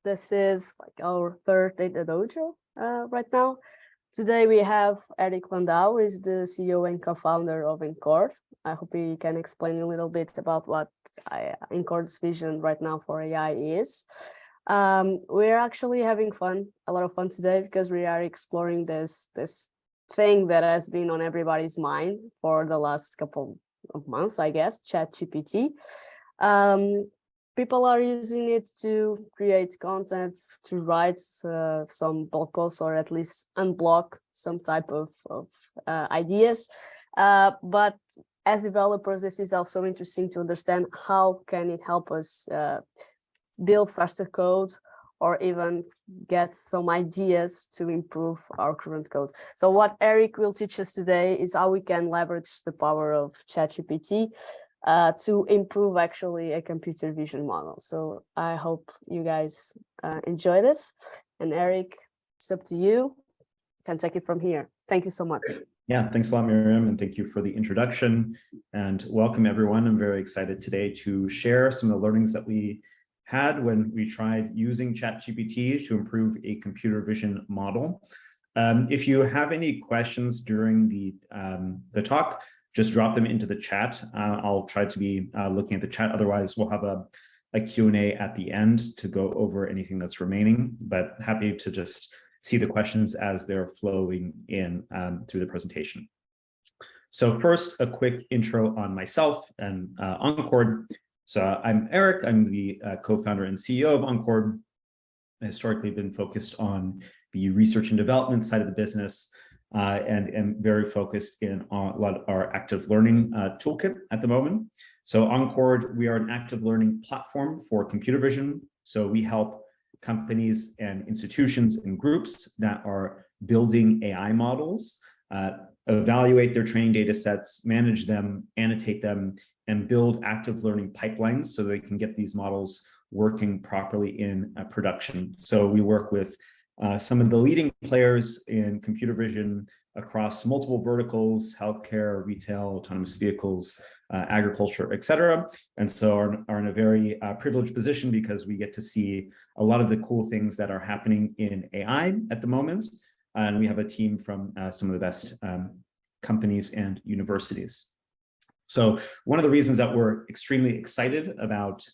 This is like our third Data Dojo right now. Today we have Eric Landau, who is the CEO and co-founder of Encord. I hope he can explain a little bit about what Encord's vision right now for AI is. We're actually having fun, a lot of fun today, because we are exploring this thing that has been on everybody's mind for the last couple of months, I guess, ChatGPT. People are using it to create content, to write some blog posts, or at least unblock some type of ideas. But as developers, this is also interesting to understand how can it help us build faster code, or even get some ideas to improve our current code. So what Eric will teach us today is how we can leverage the power of ChatGPT to improve actually a computer vision model. So I hope you guys enjoy this. And Eric, it's up to you. You can take it from here. Thank you so much. Yeah, thanks a lot, Miriam, and thank you for the introduction. And welcome, everyone. I'm very excited today to share some of the learnings that we had when we tried using ChatGPT to improve a computer vision model. If you have any questions during the talk, just drop them into the chat. I'll try to be looking at the chat. Otherwise, we'll have a Q&A at the end to go over anything that's remaining, but happy to just see the questions as they're flowing in through the presentation. So first, a quick intro on myself and Encord. So I'm Eric. I'm the co-founder and CEO of Encord. I've historically been focused on the research and development side of the business, and am very focused on a lot of our active learning toolkit at the moment. So Encord, we are an active learning platform for computer vision. So we help companies and institutions and groups that are building AI models, evaluate their training data sets, manage them, annotate them, and build active learning pipelines so they can get these models working properly in production. So we work with some of the leading players in computer vision across multiple verticals: healthcare, retail, autonomous vehicles, agriculture, etc. And so are in a very privileged position because we get to see a lot of the cool things that are happening in AI at the moment. And we have a team from some of the best companies and universities. So one of the reasons that we're extremely excited about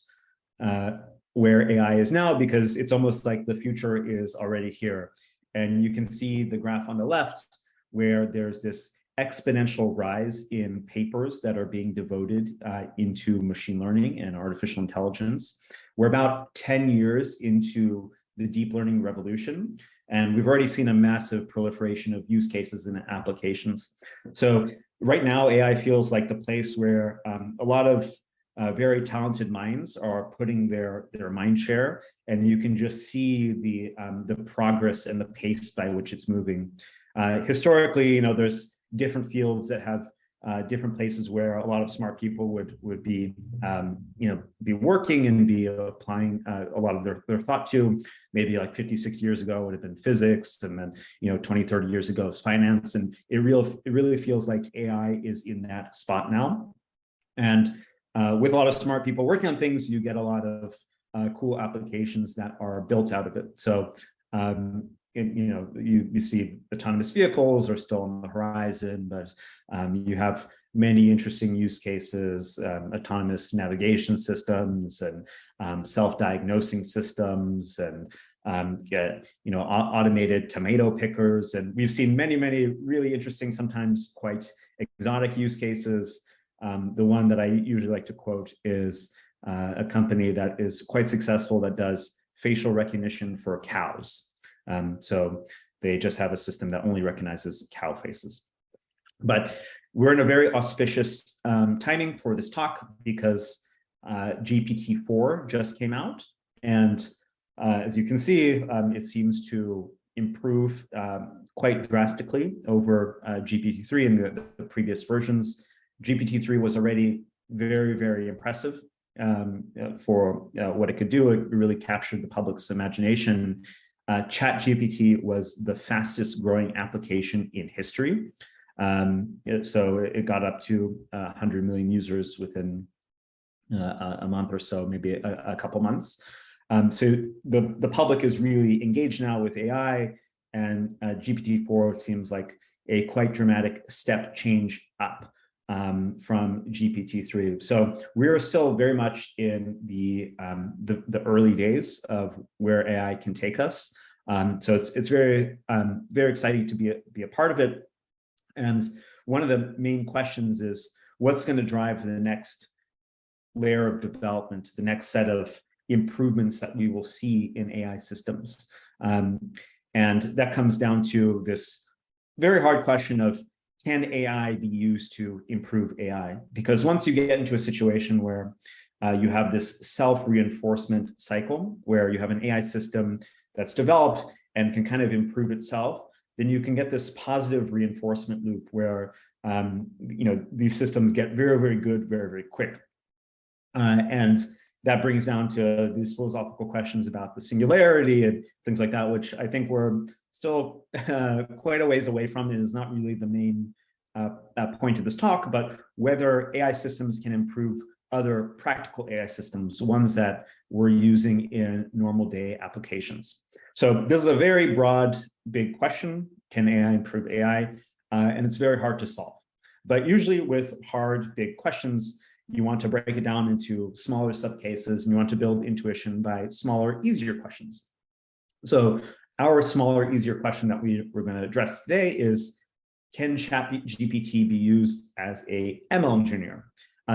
where AI is now, because it's almost like the future is already here. And you can see the graph on the left where there's this exponential rise in papers that are being devoted into machine learning and artificial intelligence. We're about 10 years into the deep learning revolution, and we've already seen a massive proliferation of use cases and applications. So right now, AI feels like the place where a lot of very talented minds are putting their mind share, and you can just see the progress and the pace by which it's moving. Historically, there's different fields that have different places where a lot of smart people would be be working and be applying a lot of their thought to. Maybe like 50-60 years ago would have been physics, and then 20-30 years ago is finance, and it really feels like AI is in that spot now. And with a lot of smart people working on things, you get a lot of cool applications that are built out of it. So you see autonomous vehicles are still on the horizon, but you have many interesting use cases: autonomous navigation systems and self-diagnosing systems, and automated tomato pickers. And we've seen many really interesting, sometimes quite exotic use cases. The one that I usually like to quote is a company that is quite successful that does facial recognition for cows. So they just have a system that only recognizes cow faces. But we're in a very auspicious timing for this talk because GPT-4 just came out. And as you can see, it seems to improve quite drastically over GPT-3 and the previous versions. GPT-3 was already very impressive for what it could do. It really captured the public's imagination. ChatGPT was the fastest growing application in history. So it got up to 100 million users within a month or so, maybe a couple months. So the public is really engaged now with AI, and GPT-4 seems like a quite dramatic step change up from GPT-3. So we're still very much in the early days of where AI can take us. So it's very exciting to be a part of it. And one of the main questions is, what's going to drive the next layer of development, the next set of improvements that we will see in AI systems? And that comes down to this very hard question of, can AI be used to improve AI? Because once you get into a situation where you have this self-reinforcement cycle, where you have an AI system that's developed and can kind of improve itself, then you can get this positive reinforcement loop where these systems get very, very good, very, very quick. And that brings down to these philosophical questions about the singularity and things like that, which I think we're still quite a ways away from. It is not really the main point of this talk, but whether AI systems can improve other practical AI systems, ones that we're using in normal day applications. So this is a very broad, big question. Can AI improve AI? And it's very hard to solve. But usually with hard, big questions, you want to break it down into smaller subcases, and you want to build intuition by smaller, easier questions. So our smaller, easier question that we're going to address today is, can ChatGPT be used as a ML engineer,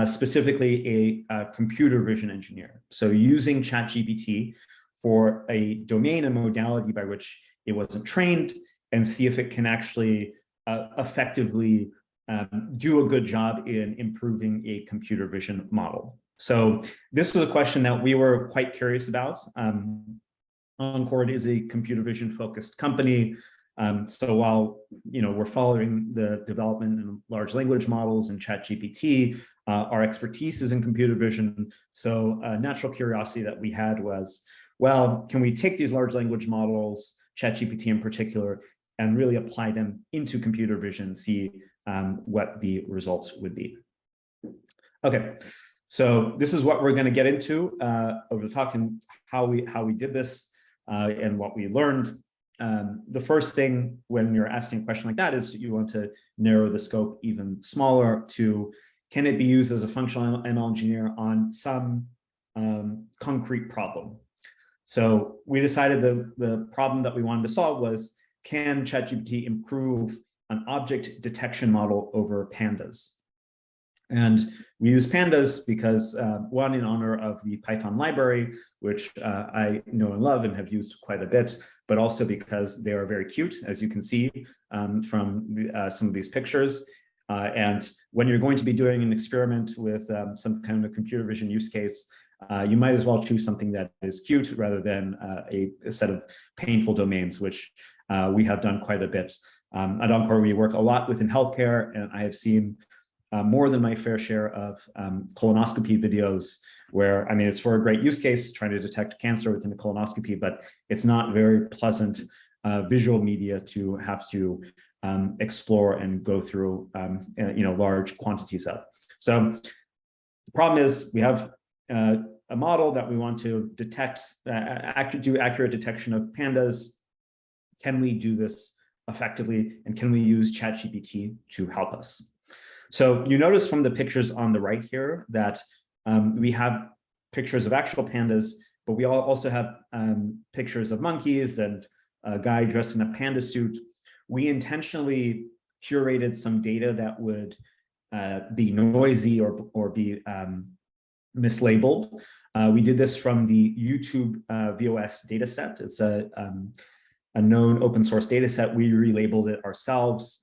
specifically a computer vision engineer? So using ChatGPT for a domain and modality by which it wasn't trained, and see if it can actually effectively do a good job in improving a computer vision model. So this was a question that we were quite curious about. Encord is a computer vision focused company. So while we're following the development in large language models and ChatGPT, our expertise is in computer vision. So a natural curiosity that we had was, well, can we take these large language models, ChatGPT in particular, and really apply them into computer vision, see what the results would be. Okay, so this is what we're going to get into over the talk, and how we did this and what we learned. The first thing when you're asking a question like that is you want to narrow the scope even smaller to, can it be used as a functional ML engineer on some concrete problem? So we decided the problem that we wanted to solve was, can ChatGPT improve an object detection model over pandas? And we use pandas because, one, in honor of the Python library, which I know and love and have used quite a bit, but also because they are very cute, as you can see from some of these pictures. And when you're going to be doing an experiment with some kind of computer vision use case, you might as well choose something that is cute rather than a set of painful domains, which we have done quite a bit. At Encord, we work a lot within healthcare, and I have seen more than my fair share of colonoscopy videos where, I mean, it's for a great use case, trying to detect cancer within a colonoscopy, but it's not very pleasant visual media to have to explore and go through large quantities of. So the problem is we have a model that we want to detect, do accurate detection of pandas. Can we do this effectively, and can we use ChatGPT to help us? So you notice from the pictures on the right here that we have pictures of actual pandas, but we also have pictures of monkeys and a guy dressed in a panda suit. We intentionally curated some data that would be noisy or be mislabeled. We did this from the YouTube VOS dataset. It's a known open source data set. We relabeled it ourselves.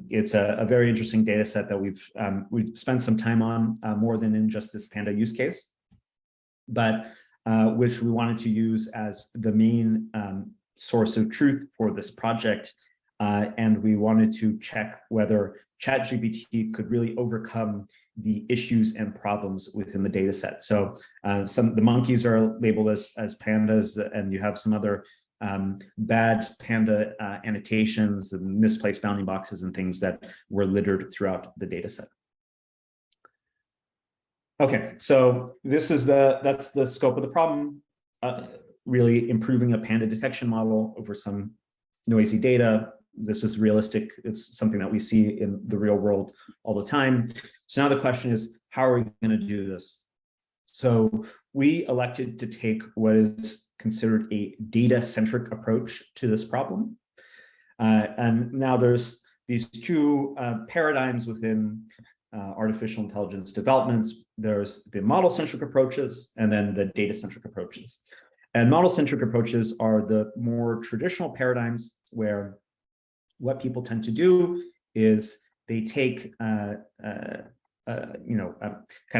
It's a very interesting data set that we've spent some time on, more than in just this panda use case, but which we wanted to use as the main source of truth for this project. And we wanted to check whether ChatGPT could really overcome the issues and problems within the data set. So the monkeys are labeled as pandas, and you have some other bad panda annotations and misplaced bounding boxes and things that were littered throughout the data set. Okay, so that's the scope of the problem. really improving a panda detection model over some noisy data. This is realistic. It's something that we see in the real world all the time. So now the question is, how are we going to do this? So we elected to take what is considered a data-centric approach to this problem. And now there's these two paradigms within artificial intelligence developments. There's the model-centric approaches and then the data-centric approaches. And model-centric approaches are the more traditional paradigms where what people tend to do is they take kind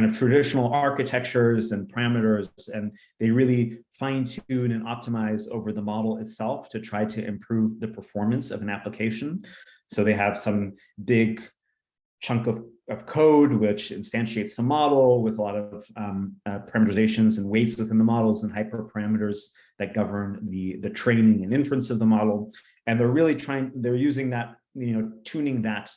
of traditional architectures and parameters, and they really fine-tune and optimize over the model itself to try to improve the performance of an application. So they have some big chunk of code which instantiates the model with a lot of parameterizations and weights within the models and hyperparameters that govern the training and inference of the model. And they're really they're using that, tuning that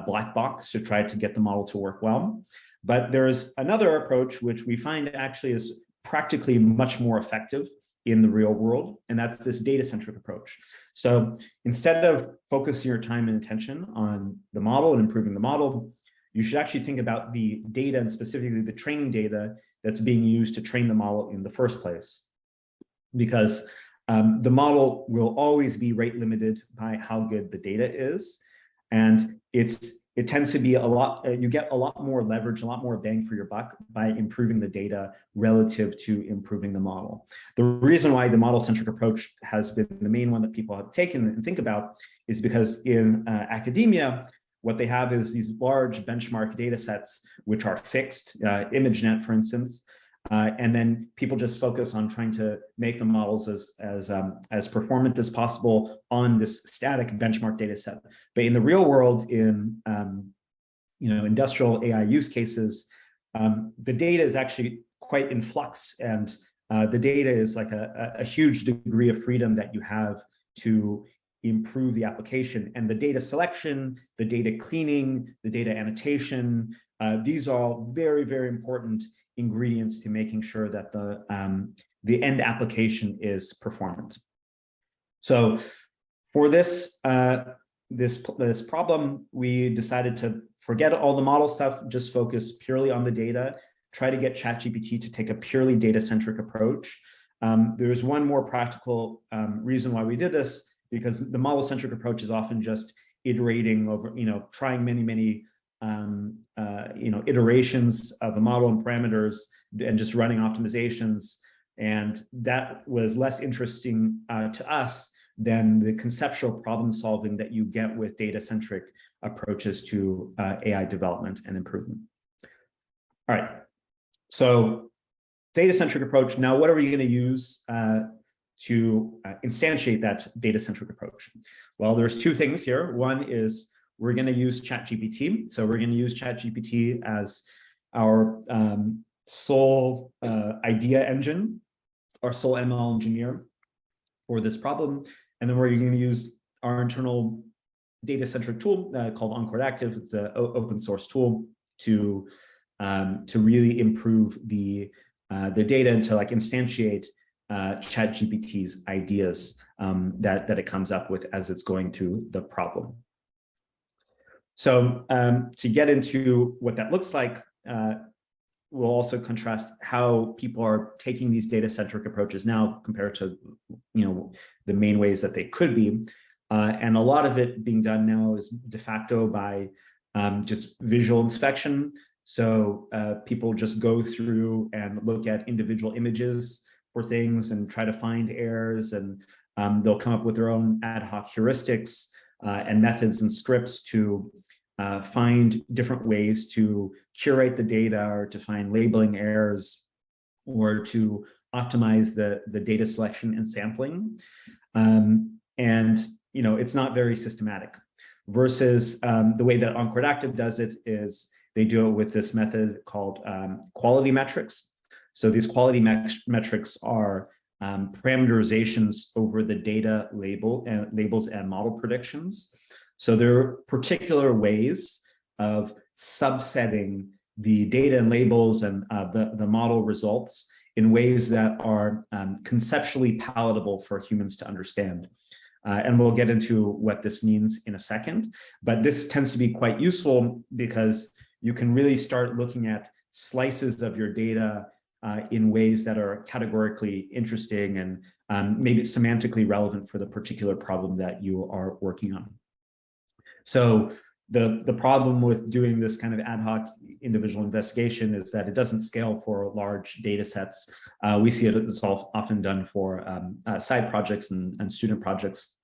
black box to try to get the model to work well. But there's another approach which we find actually is practically much more effective in the real world, and that's this data-centric approach. So instead of focusing your time and attention on the model and improving the model, you should actually think about the data, and specifically the training data that's being used to train the model in the first place. Because the model will always be rate limited by how good the data is. And it tends to be a lot, you get a lot more leverage, a lot more bang for your buck by improving the data relative to improving the model. The reason why the model-centric approach has been the main one that people have taken and think about is because in academia, what they have is these large benchmark data sets, which are fixed, ImageNet, for instance, and then people just focus on trying to make the models as performant as possible on this static benchmark data set. But in the real world, in industrial AI use cases, the data is actually quite in flux, and the data is like a huge degree of freedom that you have to improve the application. And the data selection, the data cleaning, the data annotation, these are all very, very important ingredients to making sure that the end application is performant. So for this problem, we decided to forget all the model stuff, just focus purely on the data, try to get ChatGPT to take a purely data-centric approach. There's one more practical reason why we did this, because the model-centric approach is often just iterating over, trying many iterations of a model and parameters and just running optimizations. And that was less interesting to us than the conceptual problem solving that you get with data-centric approaches to AI development and improvement. All right, so data-centric approach. Now, what are we going to use to instantiate that data-centric approach? Well, there's two things here. One is we're going to use ChatGPT. So we're going to use ChatGPT as our sole idea engine, our sole ML engineer for this problem. And then we're going to use our internal data-centric tool called Encord Active. It's an open source tool to really improve the data and to instantiate ChatGPT's ideas that it comes up with as it's going through the problem. So to get into what that looks like, we'll also contrast how people are taking these data-centric approaches now compared to the main ways that they could be. And a lot of it being done now is de facto by just visual inspection. So people just go through and look at individual images for things and try to find errors, and they'll come up with their own ad hoc heuristics and methods and scripts to find different ways to curate the data, or to find labeling errors, or to optimize the data selection and sampling. And it's not very systematic. Versus the way that Encord Active does it is they do it with this method called quality metrics. So these quality metrics are parameterizations over the data labels and model predictions. So there are particular ways of subsetting the data and labels and the model results in ways that are conceptually palatable for humans to understand. And we'll get into what this means in a second, but this tends to be quite useful because you can really start looking at slices of your data in ways that are categorically interesting and maybe semantically relevant for the particular problem that you are working on. So the problem with doing this kind of ad hoc individual investigation is that it doesn't scale for large data sets. We see it's often done for side projects and student projects,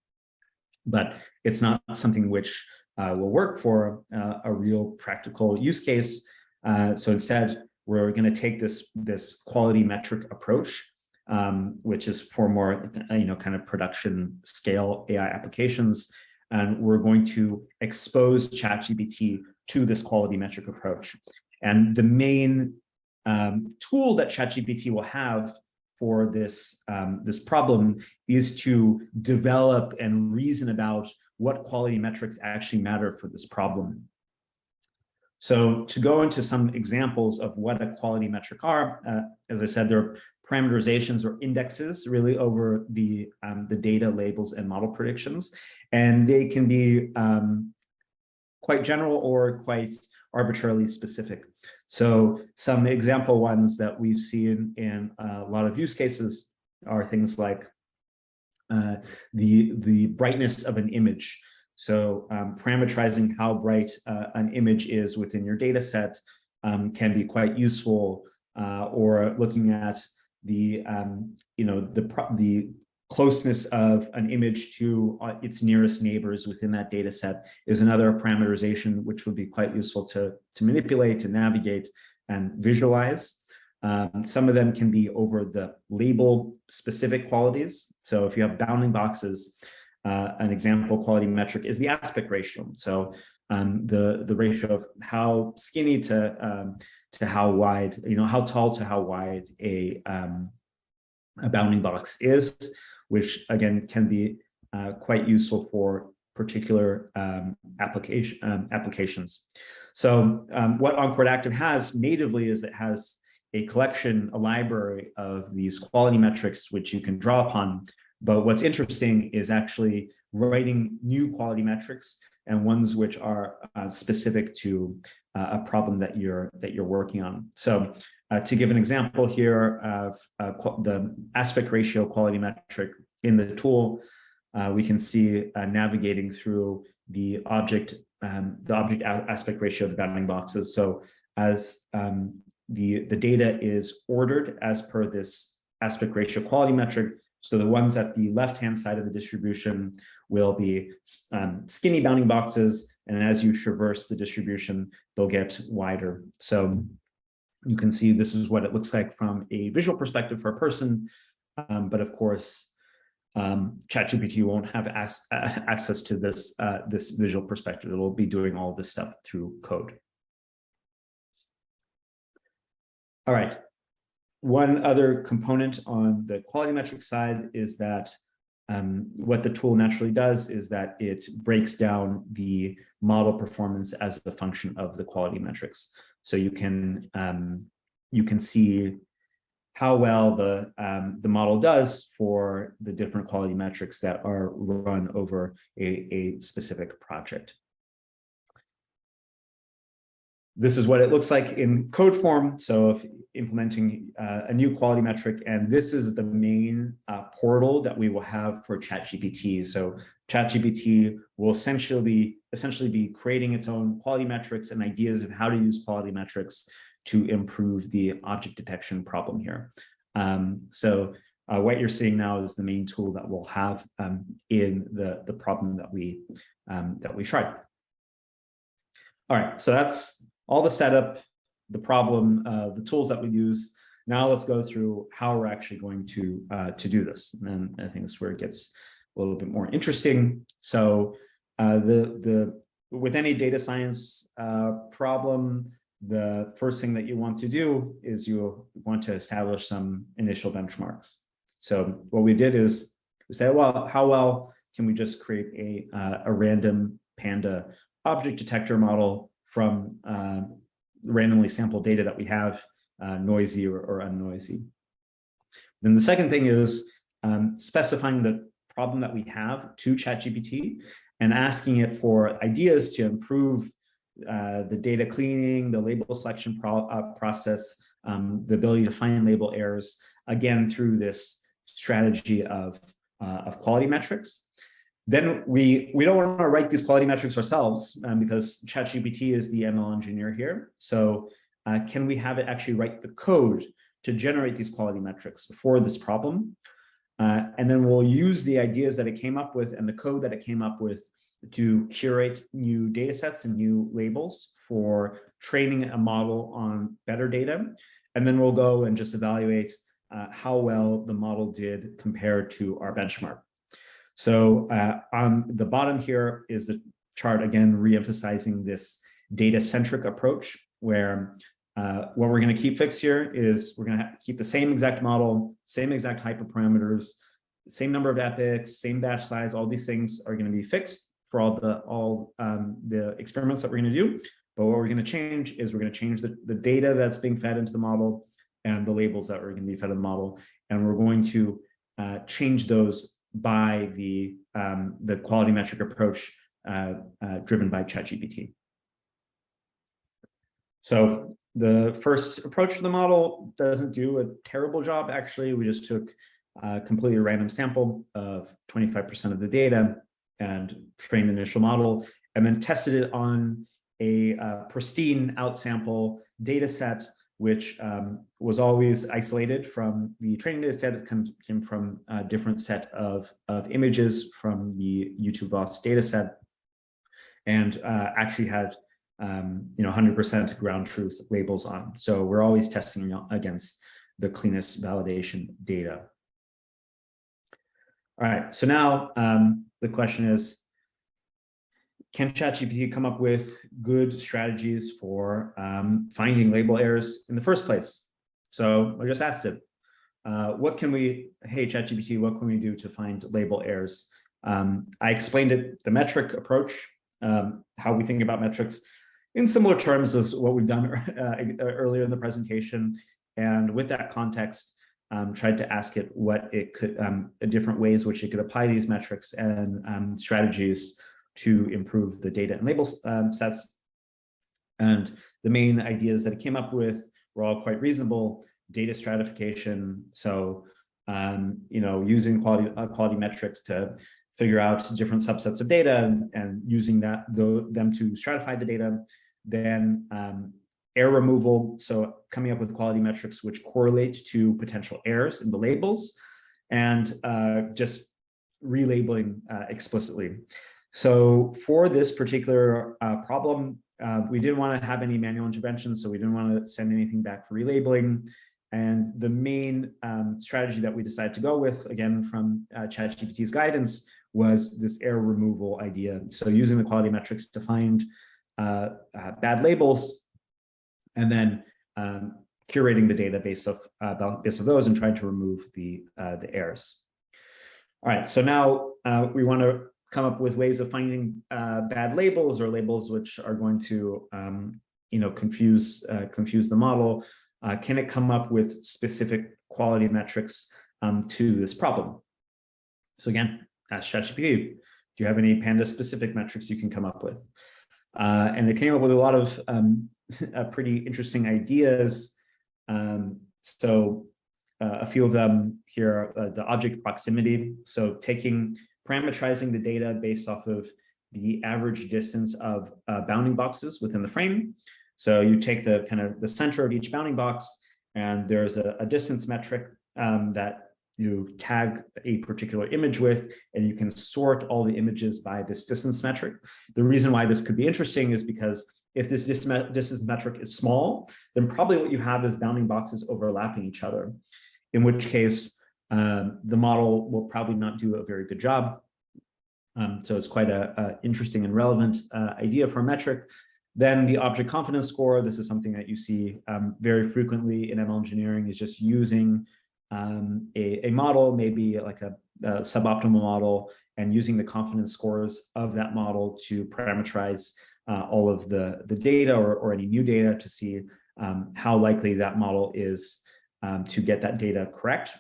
but it's not something which will work for a real practical use case. So instead, we're going to take this quality metric approach, which is for more kind of production scale AI applications. And we're going to expose ChatGPT to this quality metric approach. And the main tool that ChatGPT will have for this, this problem is to develop and reason about what quality metrics actually matter for this problem. So to go into some examples of what a quality metric are, as I said, they're parameterizations or indexes really over the data labels and model predictions. And they can be quite general or quite arbitrarily specific. So some example ones that we've seen in a lot of use cases are things like the brightness of an image. So parameterizing how bright an image is within your data set can be quite useful, or looking at the closeness of an image to its nearest neighbors within that data set is another parameterization which would be quite useful to manipulate, to navigate, and visualize. Some of them can be over the label specific qualities. So if you have bounding boxes, an example quality metric is the aspect ratio. So the ratio of how skinny to how wide, how tall to how wide a bounding box is, which again can be quite useful for particular applications. So what Encord Active has natively is it has a collection, a library of these quality metrics which you can draw upon. But what's interesting is actually writing new quality metrics and ones which are specific to a problem that you're working on. So to give an example here of the aspect ratio quality metric in the tool, we can see navigating through the object aspect ratio of the bounding boxes. So as the data is ordered as per this aspect ratio quality metric, so the ones at the left-hand side of the distribution will be skinny bounding boxes, and as you traverse the distribution, they'll get wider. So you can see this is what it looks like from a visual perspective for a person, but of course, ChatGPT won't have access to this, this visual perspective. It will be doing all this stuff through code. All right. One other component on the quality metric side is that what the tool naturally does is that it breaks down the model performance as a function of the quality metrics. So you can see how well the model does for the different quality metrics that are run over a specific project. This is what it looks like in code form. So if implementing a new quality metric, and this is the main portal that we will have for ChatGPT. So ChatGPT will essentially be creating its own quality metrics and ideas of how to use quality metrics to improve the object detection problem here. So what you're seeing now is the main tool that we'll have in the problem that we tried. All right, so that's all the setup, the problem, the tools that we use. Now let's go through how we're actually going to do this. And I think that's where it gets a little bit more interesting. So with any data science problem, the first thing that you want to do is you want to establish some initial benchmarks. So what we did is we said, well, how well can we just create a random panda object detector model from randomly sampled data that we have, noisy or unnoisy. Then the second thing is specifying the problem that we have to ChatGPT and asking it for ideas to improve the data cleaning, the label selection process, the ability to find label errors, again, through this strategy of quality metrics. Then we don't want to write these quality metrics ourselves because ChatGPT is the ML engineer here. So can we have it actually write the code to generate these quality metrics for this problem? And then we'll use the ideas that it came up with and the code that it came up with to curate new data sets and new labels for training a model on better data. And then we'll go and just evaluate how well the model did compared to our benchmark. So on the bottom here is the chart, again, re-emphasizing this data-centric approach, where what we're going to keep fixed here is we're going to keep the same exact model, same exact hyperparameters, same number of epochs, same batch size. All these things are going to be fixed for all the experiments that we're going to do. But what we're going to change is we're going to change the data that's being fed into the model and the labels that are going to be fed in the model. And we're going to change those by the quality metric approach driven by ChatGPT. So the first approach to the model doesn't do a terrible job. Actually, we just took a completely random sample of 25% of the data and trained the initial model, and then tested it on a pristine outsample data set, which was always isolated from the training data set. It came from a different set of images from the YouTube VOS data set, and actually had 100% ground truth labels on. So we're always testing against the cleanest validation data. All right, so now the question is, can ChatGPT come up with good strategies for finding label errors in the first place? So I just asked it, hey ChatGPT, what can we do to find label errors? I explained it, the metric approach, how we think about metrics in similar terms as what we've done earlier in the presentation. And with that context, tried to ask it what it could, different ways which it could apply these metrics and strategies to improve the data and label sets. And the main ideas that it came up with were all quite reasonable. Data stratification, so using quality metrics to figure out different subsets of data and using them to stratify the data. Then error removal, so coming up with quality metrics which correlate to potential errors in the labels, and just relabeling explicitly. So for this particular problem, we didn't want to have any manual intervention, so we didn't want to send anything back for relabeling. And the main strategy that we decided to go with, again, from ChatGPT's guidance, was this error removal idea. So using the quality metrics to find bad labels, and then curating the data based off those and trying to remove the errors. All right, so now we want to come up with ways of finding bad labels or labels which are going to confuse the model. Can it come up with specific quality metrics to this problem? So again, ask ChatGPT, do you have any panda specific metrics you can come up with? And it came up with a lot of pretty interesting ideas. So a few of them here are the object proximity. So parameterizing the data based off of the average distance of bounding boxes within the frame. So you take the center of each bounding box, and there's a distance metric that you tag a particular image with, and you can sort all the images by this distance metric. The reason why this could be interesting is because if this distance metric is small, then probably what you have is bounding boxes overlapping each other, in which case the model will probably not do a very good job. So it's quite a interesting and relevant idea for a metric. Then the object confidence score, this is something that you see very frequently in ML engineering, is just using a model, maybe like a suboptimal model, and using the confidence scores of that model to parameterize all of the data or any new data to see how likely that model is to get that data correct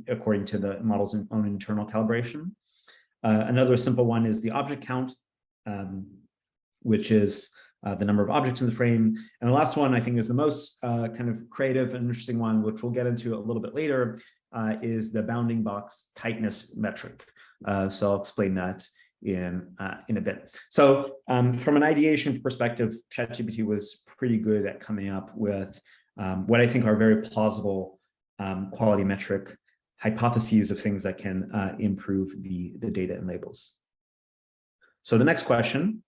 according to the model's own internal calibration. Another simple one is the object count, which is the number of objects in the frame. And the last one, I think, is the most kind of creative and interesting one, which we'll get into a little bit later, is the bounding box tightness metric. So I'll explain that in a bit. So from an ideation perspective, ChatGPT was pretty good at coming up with what I think are very plausible quality metric hypotheses of things that can improve the data and labels. So the next question,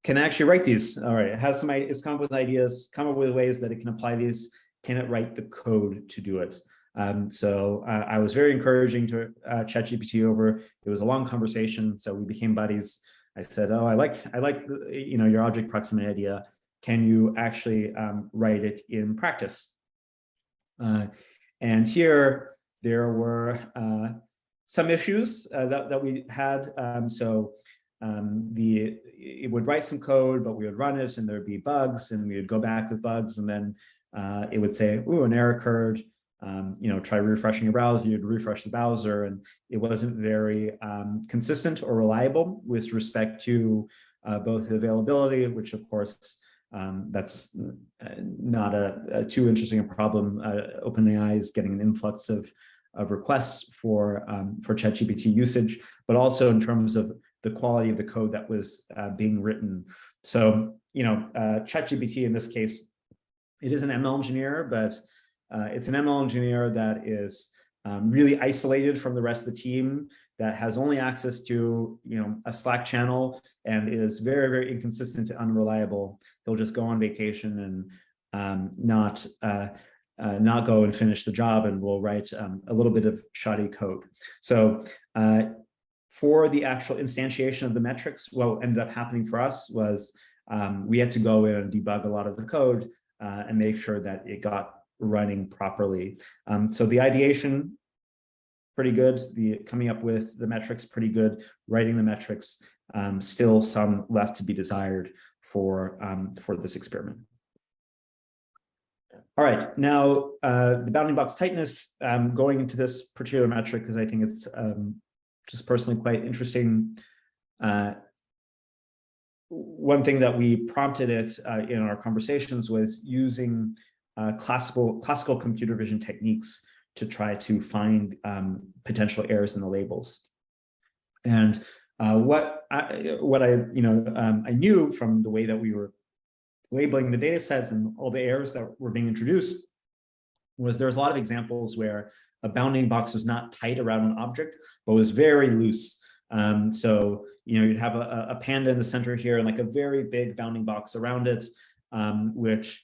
can I actually write these? All right, it has it's come up with ideas, come up with ways that it can apply these. Can it write the code to do it? So I was very encouraging to ChatGPT over. It was a long conversation, so we became buddies. I said, "Oh, I like your object proximity idea. Can you actually write it in practice?" And here there were some issues that we had. It would write some code, but we would run it, and there'd be bugs, and we would go back with bugs, and then it would say, "Ooh, an error occurred. Try refreshing your browser." You'd refresh the browser, and it wasn't very consistent or reliable with respect to both the availability, which of course that's not a too interesting a problem. OpenAI is getting an influx of requests for ChatGPT usage, but also in terms of the quality of the code that was being written. So, ChatGPT in this case, it is an ML engineer, but it's an ML engineer that is really isolated from the rest of the team, that has only access to a Slack channel, and is very, very inconsistent and unreliable. He'll just go on vacation and not go and finish the job, and will write a little bit of shoddy code. So for the actual instantiation of the metrics, what ended up happening for us was we had to go in and debug a lot of the code and make sure that it got running properly. So the ideation, pretty good. The coming up with the metrics, pretty good. Writing the metrics, still some left to be desired for this experiment. All right, now the bounding box tightness, going into this particular metric, because I think it's just personally quite interesting. One thing that we prompted it in our conversations was using classical computer vision techniques to try to find potential errors in the labels. And what I knew from the way that we were labeling the data set and all the errors that were being introduced was there's a lot of examples where a bounding box was not tight around an object, but was very loose. So you'd have a panda in the center here and like a very big bounding box around it, which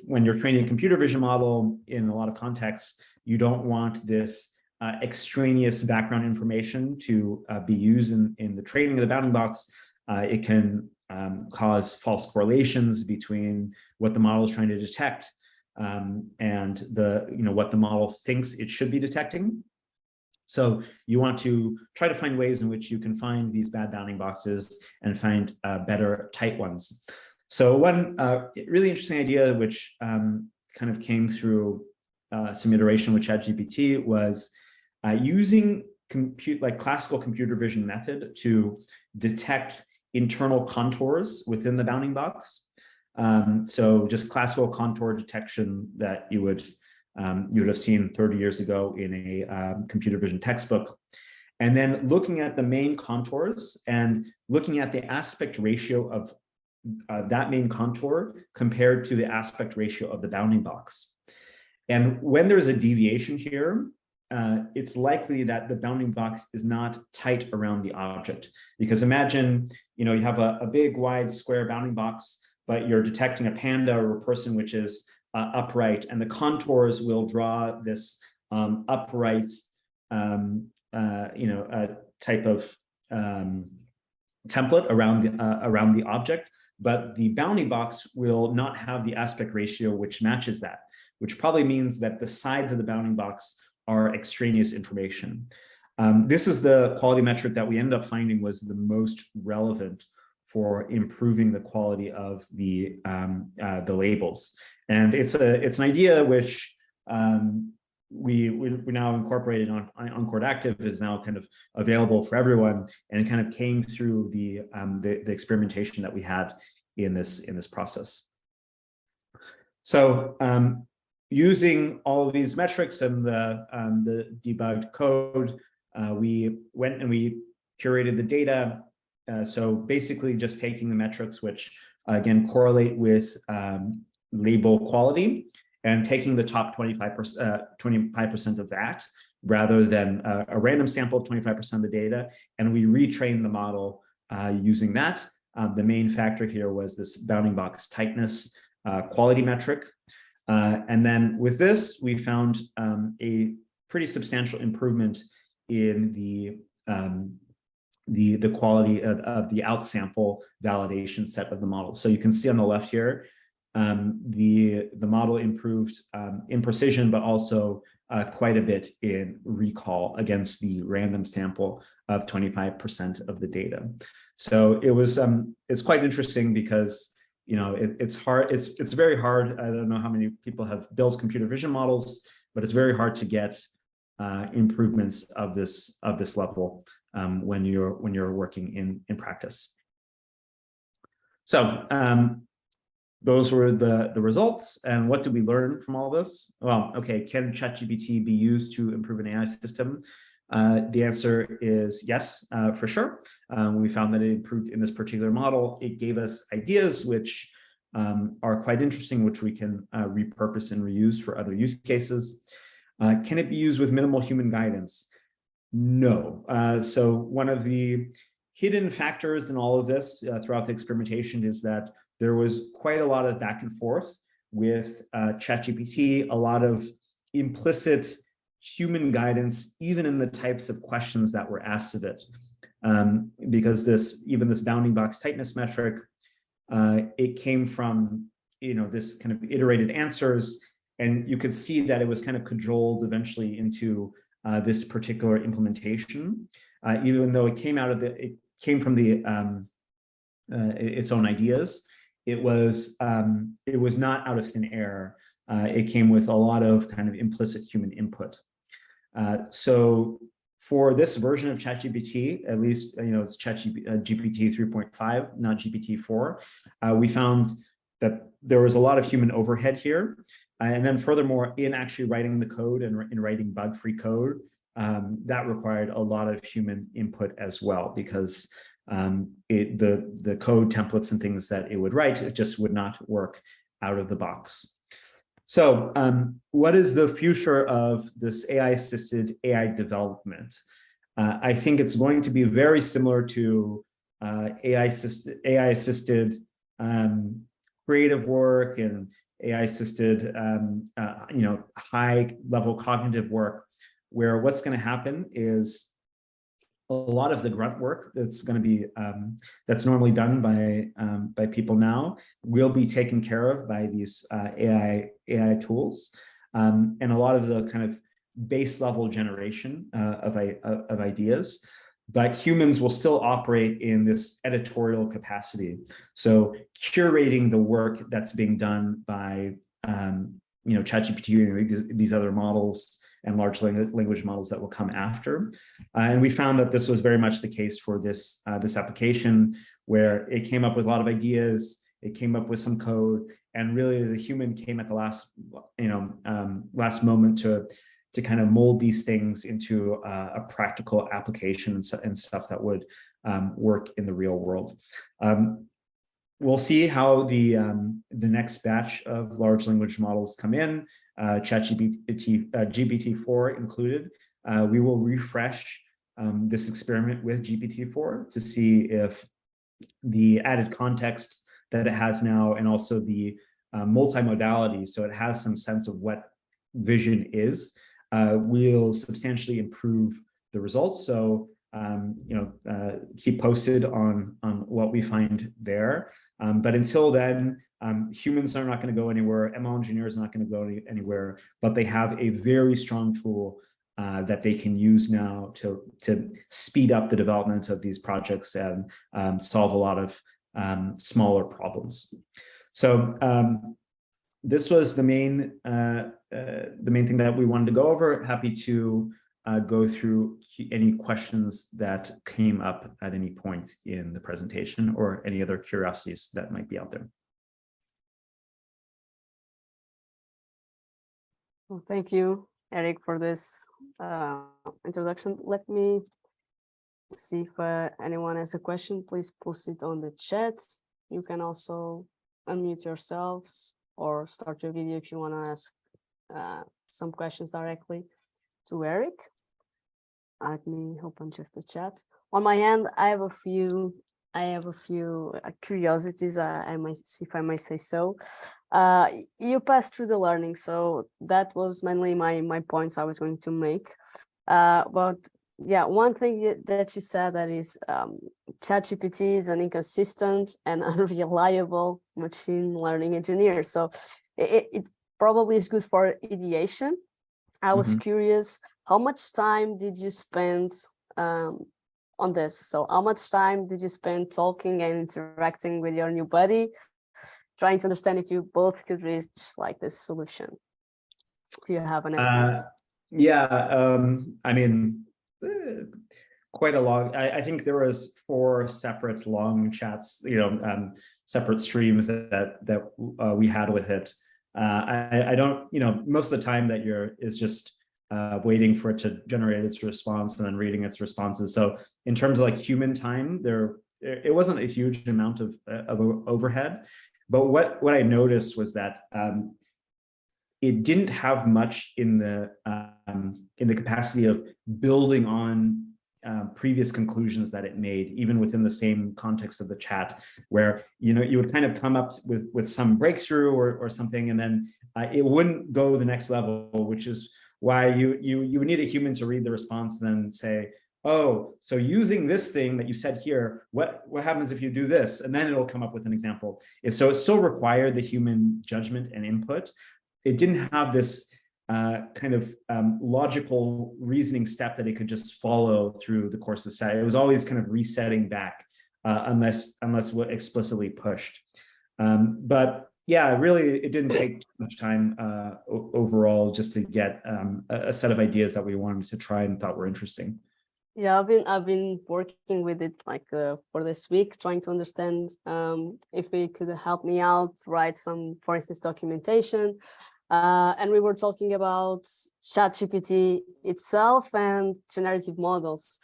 when you're training a computer vision model in a lot of contexts, you don't want this extraneous background information to be used in the training of the bounding box. It can cause false correlations between what the model is trying to detect and what the model thinks it should be detecting. So you want to try to find ways in which you can find these bad bounding boxes and find better tight ones. So one really interesting idea, which kind of came through some iteration with ChatGPT, was using classical computer vision method to detect internal contours within the bounding box. So just classical contour detection that you would have seen 30 years ago in a computer vision textbook. And then looking at the main contours and looking at the aspect ratio of that main contour compared to the aspect ratio of the bounding box. And when there's a deviation here, it's likely that the bounding box is not tight around the object. Because imagine, you have a big, wide, square bounding box, but you're detecting a panda or a person which is upright, and the contours will draw this upright, type of template around the object. But the bounding box will not have the aspect ratio which matches that, which probably means that the sides of the bounding box are extraneous information. This is the quality metric that we ended up finding was the most relevant for improving the quality of the labels. And it's an idea which we now incorporated on Encord Active is now kind of available for everyone, and it kind of came through the experimentation that we had in this process. So using all of these metrics and the debugged code, we went and we curated the data. So basically just taking the metrics, which again correlate with label quality, and taking the top 25% of that, rather than a random sample of 25% of the data, and we retrained the model using that. The main factor here was this bounding box tightness quality metric. And then with this, we found a pretty substantial improvement in the quality of the outsample validation set of the model. So you can see on the left here, the model improved in precision, but also quite a bit in recall against the random sample of 25% of the data. So it was it's quite interesting because it's hard. It's very hard. I don't know how many people have built computer vision models, but it's very hard to get improvements of this level when you're working in practice. So those were the results. And what did we learn from all this? Well, okay, can ChatGPT be used to improve an AI system? The answer is yes, for sure. We found that it improved in this particular model. It gave us ideas which are quite interesting, which we can repurpose and reuse for other use cases. Can it be used with minimal human guidance? No. So one of the hidden factors in all of this throughout the experimentation is that there was quite a lot of back and forth with ChatGPT, a lot of implicit human guidance, even in the types of questions that were asked of it. Because even this bounding box tightness metric, it came from this kind of iterated answers, and you could see that it was kind of cajoled eventually into this particular implementation, even though it came from its own ideas. It was not out of thin air. It came with a lot of kind of implicit human input. So for this version of ChatGPT, at least it's ChatGPT 3.5, not GPT-4, we found that there was a lot of human overhead here. And then furthermore, in actually writing the code and in writing bug-free code, that required a lot of human input as well, because the code templates and things that it would write, it just would not work out of the box. So what is the future of this AI-assisted AI development? I think it's going to be very similar to AI-assisted creative work and AI-assisted high-level cognitive work, where what's going to happen is a lot of the grunt work that's going to be that's normally done by people now will be taken care of by these AI tools, and a lot of the kind of base level generation of ideas. But humans will still operate in this editorial capacity. So curating the work that's being done by ChatGPT and these other models and large language models that will come after. And we found that this was very much the case for this application, where it came up with a lot of ideas, it came up with some code, and really the human came at the last moment to kind of mold these things into a practical application and stuff that would work in the real world. We'll see how the next batch of large language models come in, ChatGPT, GPT-4 included. We will refresh this experiment with GPT-4 to see if the added context that it has now, and also the multimodality, so it has some sense of what vision is, will substantially improve the results. So keep posted on what we find there. But until then, humans are not going to go anywhere. ML engineers are not going to go anywhere, but they have a very strong tool that they can use now to speed up the development of these projects and solve a lot of smaller problems. So this was the main the main thing that we wanted to go over. Happy to go through any questions that came up at any point in the presentation or any other curiosities that might be out there. Well, thank you, Eric, for this introduction. Let me see if anyone has a question. Please post it on the chat. You can also unmute yourselves or start your video if you want to ask some questions directly to Eric. Let me open just the chat. On my end, I have a few curiosities. I might see if I might say so. You passed through the learning, so that was mainly my points I was going to make. But yeah, one thing that you said, that is ChatGPT is an inconsistent and unreliable machine learning engineer. So it probably is good for ideation. I was curious, how much time did you spend on this? So how much time did you spend talking and interacting with your new buddy, trying to understand if you both could reach like this solution? Do you have an estimate? Yeah, I mean, quite a long, I think there was 4 separate long chats, separate streams that we had with it. I don't, most of the time that is just waiting for it to generate its response and then reading its responses. So in terms of like human time, it wasn't a huge amount of overhead. But what I noticed was that it didn't have much in the capacity of building on previous conclusions that it made, even within the same context of the chat, where you would kind of come up with some breakthrough or something, and then it wouldn't go the next level, which is why you would need a human to read the response and then say, oh, so using this thing that you said here, what happens if you do this? And then it'll come up with an example. So it still required the human judgment and input. It didn't have this kind of logical reasoning step that it could just follow through the course of the set. It was always kind of resetting back unless explicitly pushed. But yeah, really, it didn't take too much time overall just to get a set of ideas that we wanted to try and thought were interesting. Yeah, I've been working with it like for this week, trying to understand if it could help me out, write some, for instance, documentation. And we were talking about ChatGPT itself and generative models.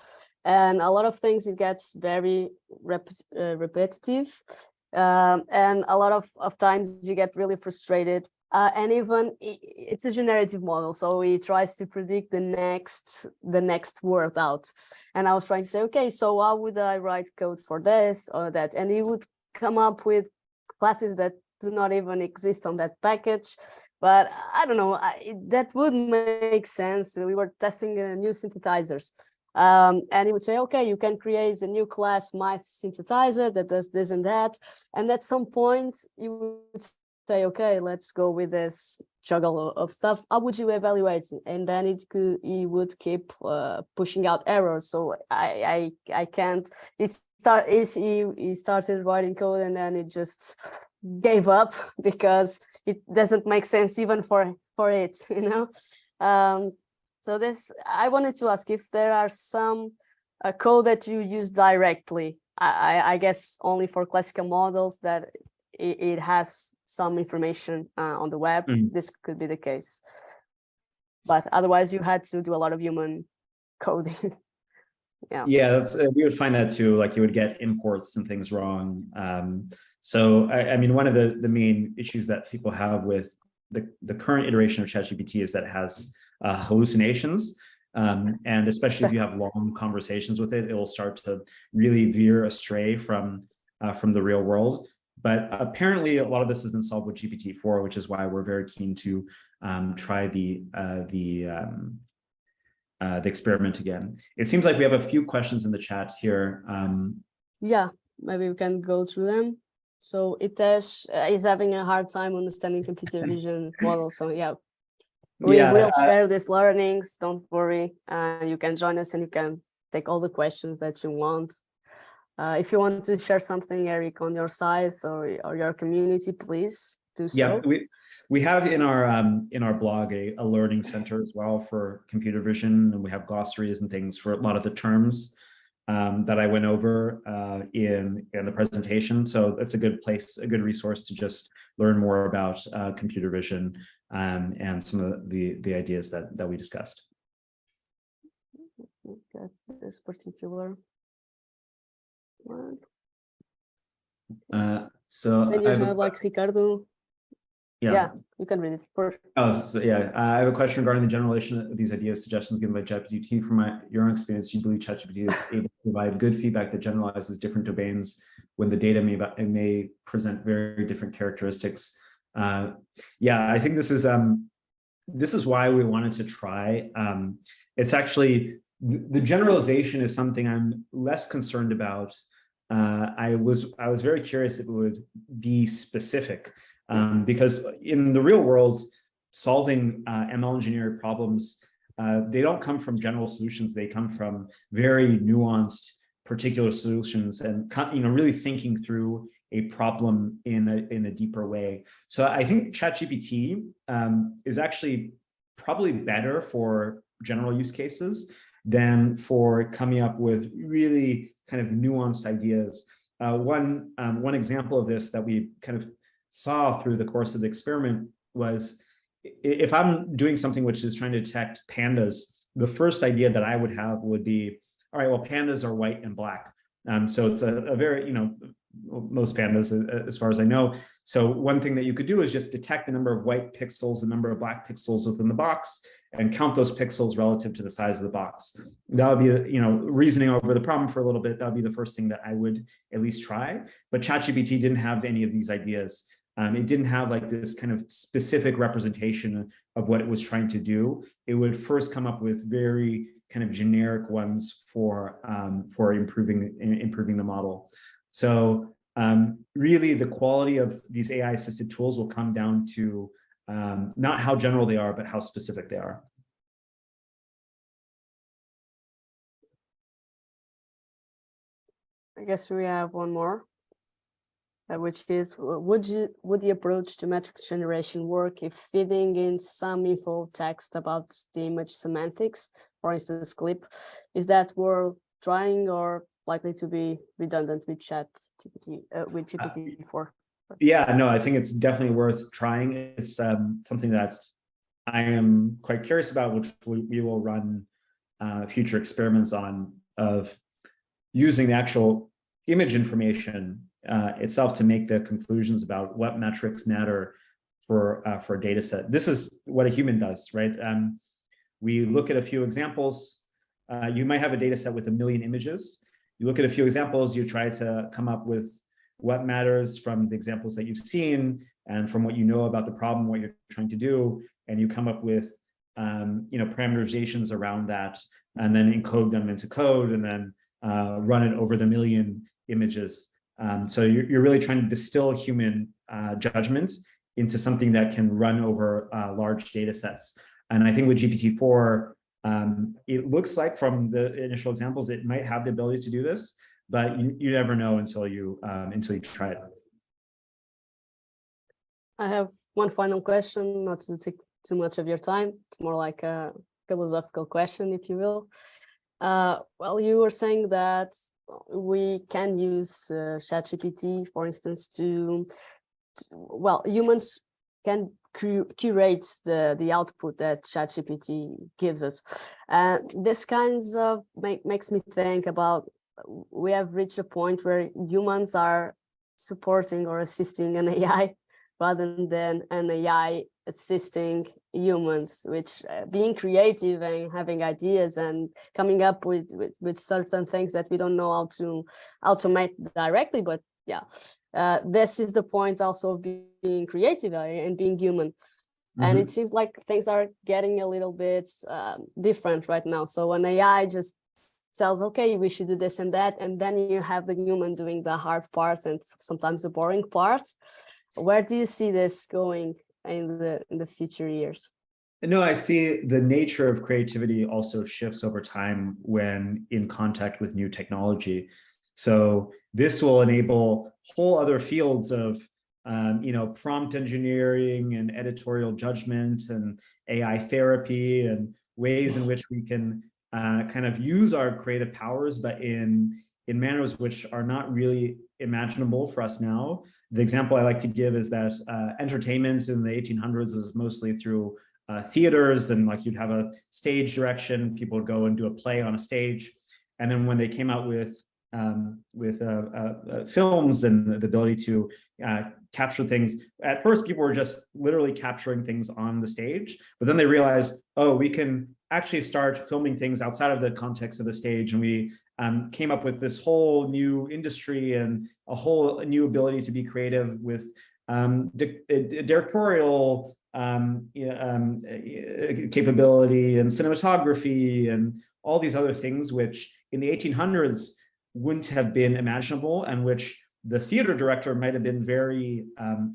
And a lot of things, it gets very repetitive. And a lot of times you get really frustrated. And even it's a generative model, so it tries to predict the next word out. And I was trying to say, okay, so how would I write code for this or that? And it would come up with classes that do not even exist on that package. But I don't know, that would make sense. We were testing new synthesizers. And it would say, okay, you can create a new class math synthesizer that does this and that. And at some point, you would say, okay, let's go with this juggle of stuff. How would you evaluate it? And then it would keep pushing out errors. So I can't. He started writing code and then it just gave up because it doesn't make sense even for it, So I wanted to ask if there are some code that you use directly. I guess only for classical models that it has some information on the web. This could be the case, but otherwise you had to do a lot of human coding. Yeah, that's we would find that too. Like you would get imports and things wrong. So I mean, one of the main issues that people have with the current iteration of ChatGPT is that it has hallucinations. And especially if you have long conversations with it, it will start to really veer astray from the real world. But apparently, a lot of this has been solved with GPT-4, which is why we're very keen to try the experiment again. It seems like we have a few questions in the chat here. Yeah, maybe we can go through them. So Itesh is having a hard time understanding computer vision models. So yeah, we will share these learnings. Don't worry. You can join us and you can take all the questions that you want. If you want to share something, Eric, on your site or your community, please do so. Yeah, We have in our blog a learning center as well for computer vision, and we have glossaries and things for a lot of the terms that I went over in the presentation. So that's a good place, a good resource to just learn more about computer vision and some of the ideas that we discussed. Got this particular one. So then you have like Ricardo. Yeah, you can read it first. Oh, so yeah, I have a question regarding the generalization of these ideas, suggestions given by ChatGPT. From your own experience, do you believe ChatGPT is able to provide good feedback that generalizes different domains when the data may present very different characteristics? Yeah, I think this is why we wanted to try. It's actually the generalization is something I'm less concerned about. I was very curious if it would be specific. Because in the real world, solving ML engineered problems, they don't come from general solutions. They come from very nuanced, particular solutions, and really thinking through a problem in a deeper way. So I think ChatGPT is actually probably better for general use cases than for coming up with really kind of nuanced ideas. One example of this that we kind of saw through the course of the experiment was, if I'm doing something which is trying to detect pandas, the first idea that I would have would be, all right, well, pandas are white and black. So it's a very, most pandas, as far as I know. So one thing that you could do is just detect the number of white pixels, the number of black pixels within the box, and count those pixels relative to the size of the box. That would be, reasoning over the problem for a little bit. That would be the first thing that I would at least try. But ChatGPT didn't have any of these ideas. It didn't have like this kind of specific representation of what it was trying to do. It would first come up with very kind of generic ones for improving the model. So really, the quality of these AI assisted tools will come down to not how general they are, but how specific they are. I guess we have one more. Which is, would the approach to matrix generation work if feeding in some info text about the image semantics, for instance, clip? Is that worth trying or likely to be redundant with ChatGPT, with GPT-4? Yeah, no, I think it's definitely worth trying. It's something that I am quite curious about, which we will run future experiments on, of using the actual image information itself to make the conclusions about what metrics matter for a data set. This is what a human does, right? We look at a few examples. You might have a data set with 1 million images. You look at a few examples, you try to come up with what matters from the examples that you've seen and from what you know about the problem, what you're trying to do, and you come up with parameterizations around that, and then encode them into code, and then run it over the 1 million images. So you're really trying to distill human judgment into something that can run over large data sets. And I think with GPT-4, it looks like from the initial examples, it might have the ability to do this, but you never know until you try it. I have one final question, not to take too much of your time. It's more like a philosophical question, if you will. Well, you were saying that we can use ChatGPT, for instance, humans can curate the output that ChatGPT gives us. This kinds of makes me think about, we have reached a point where humans are supporting or assisting an AI rather than an AI assisting humans, which being creative and having ideas and coming up with certain things that we don't know how to automate directly. But yeah, this is the point also of being creative and being human. Mm-hmm. And it seems like things are getting a little bit different right now. So when AI just tells, okay, we should do this and that, and then you have the human doing the hard parts and sometimes the boring parts. Where do you see this going in the future years? No, I see the nature of creativity also shifts over time when in contact with new technology. So this will enable whole other fields of prompt engineering and editorial judgment and AI therapy and ways in which we can kind of use our creative powers, but in manners which are not really imaginable for us now. The example I like to give is that entertainment in the 1800s was mostly through theaters, and like you'd have a stage direction, people would go and do a play on a stage. And then when they came out with films and the ability to capture things, at first people were just literally capturing things on the stage, but then they realized, oh, we can actually start filming things outside of the context of the stage. And we came up with this whole new industry and a whole new ability to be creative with directorial capability and cinematography and all these other things, which in the 1800s wouldn't have been imaginable, and which the theater director might have been very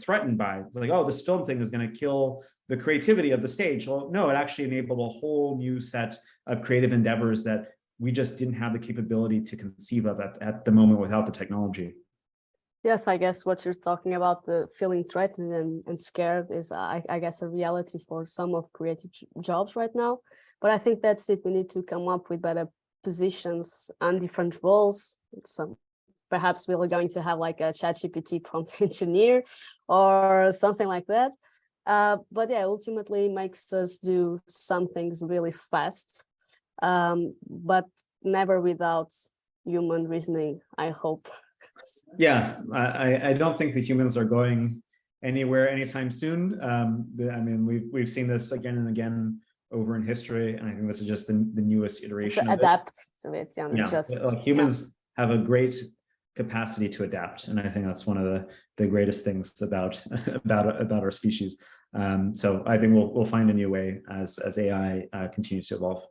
threatened by. Like, oh, this film thing is going to kill the creativity of the stage. Well, no, it actually enabled a whole new set of creative endeavors that we just didn't have the capability to conceive of at the moment without the technology. Yes, I guess what you're talking about, the feeling threatened and scared, is, I guess, a reality for some of creative jobs right now. But I think that's it. We need to come up with better positions and different roles. Perhaps we're going to have like a ChatGPT prompt engineer or something like that. But yeah, ultimately makes us do some things really fast, but never without human reasoning, I hope. Yeah, I don't think the humans are going anywhere anytime soon. I mean, we've seen this again and again over in history, and I think this is just the newest iteration of adapt to it. Yeah, just like humans have a great capacity to adapt, and I think that's one of the greatest things about our species. So I think we'll find a new way as AI continues to evolve.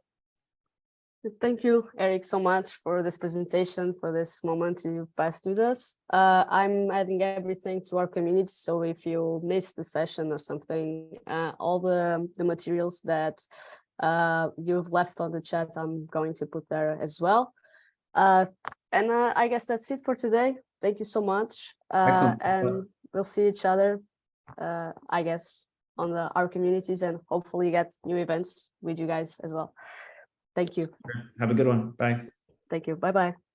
Thank you, Eric, so much for this presentation, for this moment you passed with us. I'm adding everything to our community, so if you missed the session or something, all the materials that you've left on the chat, I'm going to put there as well. And I guess that's it for today. Thank you so much. And we'll see each other, I guess, on our communities, and hopefully get new events with you guys as well. Thank you. Have a good one. Bye. Thank you. Bye-bye.